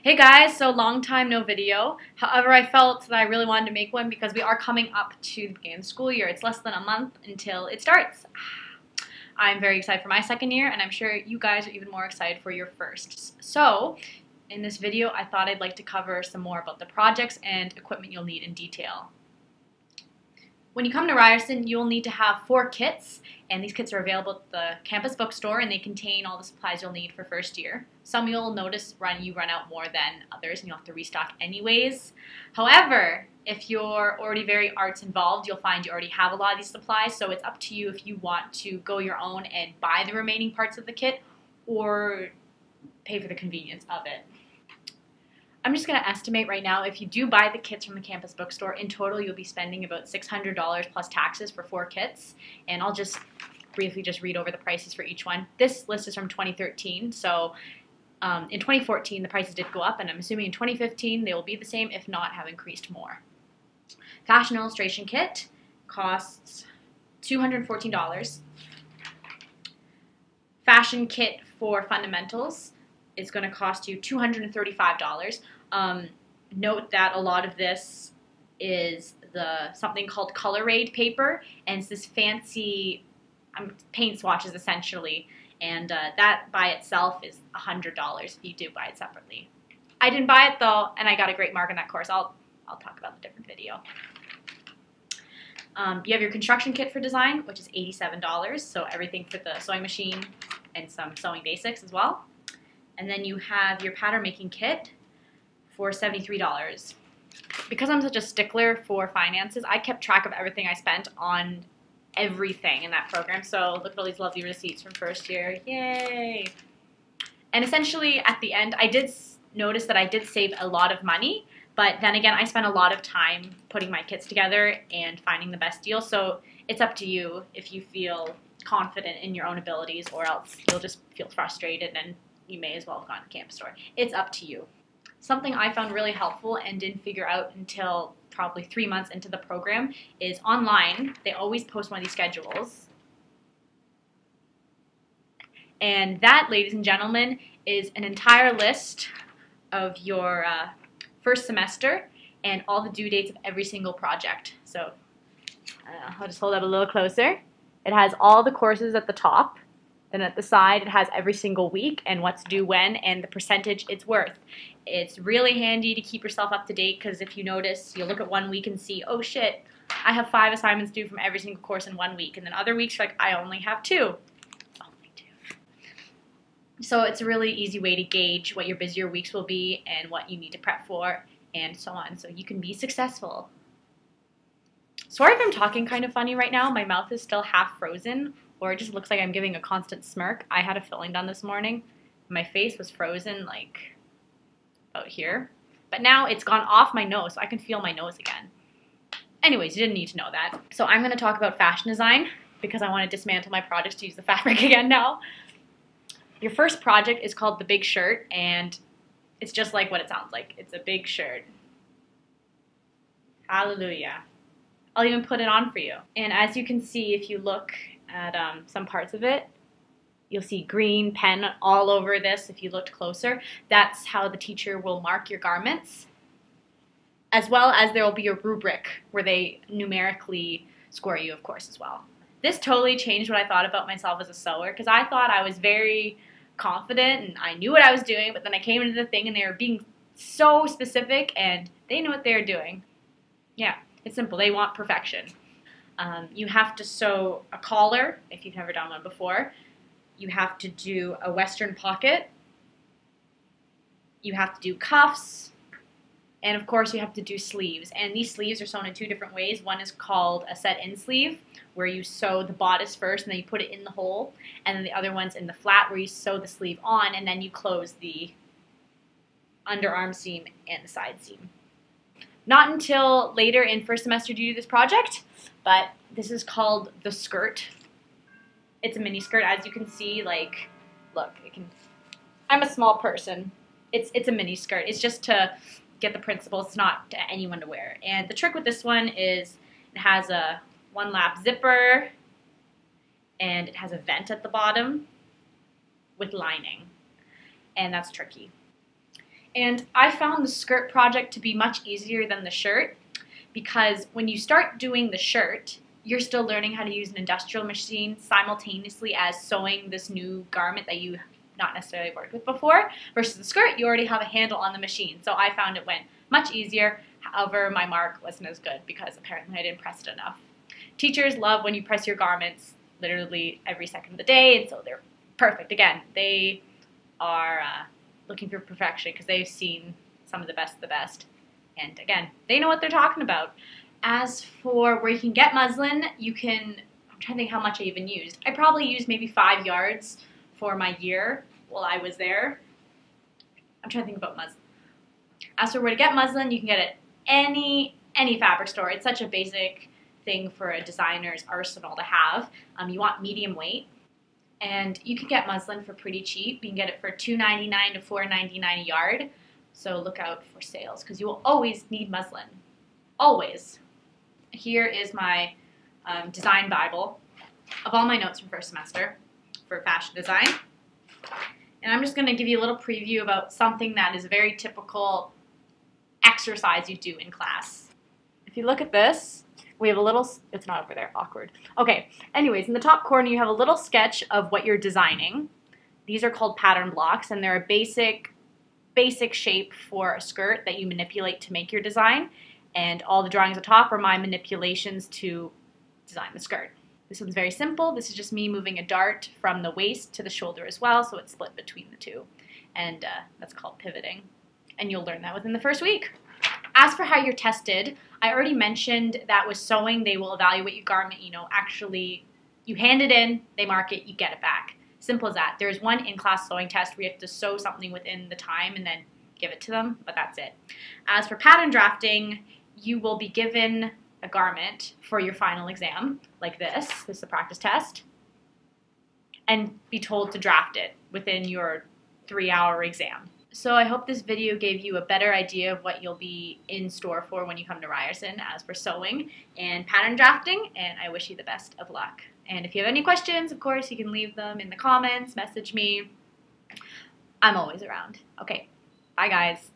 Hey guys, so long time no video. However, I felt that I really wanted to make one because we are coming up to the beginning of the school year. It's less than a month until it starts. I'm very excited for my second year, and I'm sure you guys are even more excited for your first. So, in this video, I thought I'd like to cover some more about the projects and equipment you'll need in detail. When you come to Ryerson, you'll need to have 4 kits, and these kits are available at the campus bookstore, and they contain all the supplies you'll need for first year. Some you'll notice you run out more than others, and you'll have to restock anyways. However, if you're already very arts involved, you'll find you already have a lot of these supplies, so it's up to you if you want to go your own and buy the remaining parts of the kit, or pay for the convenience of it. I'm just going to estimate right now, if you do buy the kits from the campus bookstore, in total you'll be spending about $600 plus taxes for 4 kits, and I'll just briefly read over the prices for each one. This list is from 2013, so in 2014 the prices did go up, and I'm assuming in 2015 they will be the same, if not have increased more. Fashion illustration kit costs $214. Fashion kit for fundamentals is going to cost you $235. Note that a lot of this is something called Color Aid paper, and it's this fancy paint swatches essentially, and that by itself is $100 if you do buy it separately. I didn't buy it though, and I got a great mark on that course. I'll talk about the different video. You have your construction kit for design, which is $87, so everything for the sewing machine and some sewing basics as well. And then you have your pattern making kit for $73. Because I'm such a stickler for finances, I kept track of everything I spent on everything in that program. So look at all these lovely receipts from first year. Yay! And essentially at the end, I did notice that I did save a lot of money, but then again, I spent a lot of time putting my kits together and finding the best deal. So it's up to you if you feel confident in your own abilities, or else you'll just feel frustrated and you may as well have gone to the campus store. It's up to you. Something I found really helpful and didn't figure out until probably 3 months into the program is online. They always post one of these schedules. And that, ladies and gentlemen, is an entire list of your first semester and all the due dates of every single project. So I'll just hold up a little closer. It has all the courses at the top. Then at the side, it has every single week and what's due when and the percentage it's worth. It's really handy to keep yourself up to date, because if you notice, you'll look at 1 week and see, oh shit, I have 5 assignments due from every single course in 1 week. And then other weeks, you're like, I only have 2. Only 2. So it's a really easy way to gauge what your busier weeks will be and what you need to prep for and so on, so you can be successful. Sorry if I'm talking kind of funny right now. My mouth is still half frozen, or it just looks like I'm giving a constant smirk. I had a filling done this morning. My face was frozen like about here. But now it's gone off my nose, so I can feel my nose again. Anyways, you didn't need to know that. So I'm going to talk about fashion design because I want to dismantle my projects to use the fabric again now. Your first project is called The Big Shirt, and it's just like what it sounds like. It's a big shirt. Hallelujah. I'll even put it on for you. And as you can see, if you look at some parts of it, you'll see green pen all over this if you looked closer. That's how the teacher will mark your garments, as well as there will be a rubric where they numerically score you, of course, as well. This totally changed what I thought about myself as a sewer, because I thought I was very confident and I knew what I was doing, but then I came into the thing and they were being so specific and they know what they're doing. Yeah, it's simple. They want perfection. You have to sew a collar if you've never done one before. You have to do a western pocket. You have to do cuffs. And of course you have to do sleeves. And these sleeves are sewn in 2 different ways. One is called a set-in sleeve, where you sew the bodice first and then you put it in the hole. And then the other one's in the flat, where you sew the sleeve on and then you close the underarm seam and the side seam. Not until later in first semester do you do this project, but this is called the skirt. It's a mini skirt, as you can see. Like, look, I'm a small person. It's a mini skirt. It's just to get the principles. It's not to anyone to wear. And the trick with this one is it has a 1-lap zipper, and it has a vent at the bottom with lining, and that's tricky. And I found the skirt project to be much easier than the shirt because when you start doing the shirt, you're still learning how to use an industrial machine simultaneously as sewing this new garment that you not necessarily worked with before, versus the skirt, you already have a handle on the machine. So I found it went much easier. However, my mark wasn't as good because apparently I didn't press it enough. Teachers love when you press your garments literally every second of the day, and so they're perfect. Again, they are looking for perfection because they've seen some of the best. And again, they know what they're talking about. As for where you can get muslin, you can, I'm trying to think how much I even used. I probably used maybe 5 yards for my year while I was there. I'm trying to think about muslin. As for where to get muslin, you can get it any fabric store. It's such a basic thing for a designer's arsenal to have. You want medium weight, and you can get muslin for pretty cheap. You can get it for $2.99 to $4.99 a yard. So look out for sales because you will always need muslin. Always. Here is my design Bible of all my notes from first semester for fashion design. And I'm just going to give you a little preview about something that is a very typical exercise you do in class. If you look at this, we have a little, it's not over there, awkward. Okay, anyways, in the top corner you have a little sketch of what you're designing. These are called pattern blocks, and they're a basic shape for a skirt that you manipulate to make your design. And all the drawings at the top are my manipulations to design the skirt. This one's very simple. This is just me moving a dart from the waist to the shoulder as well, so it's split between the two. And that's called pivoting. And you'll learn that within the first week. As for how you're tested, I already mentioned that with sewing, they will evaluate your garment, actually, you hand it in, they mark it, you get it back. Simple as that. There's one in-class sewing test where you have to sew something within the time and then give it to them, but that's it. As for pattern drafting, you will be given a garment for your final exam, like this. This is a practice test. And be told to draft it within your 3-hour exam. So I hope this video gave you a better idea of what you'll be in store for when you come to Ryerson as for sewing and pattern drafting, and I wish you the best of luck. And if you have any questions, of course, you can leave them in the comments, message me. I'm always around. Okay, bye guys.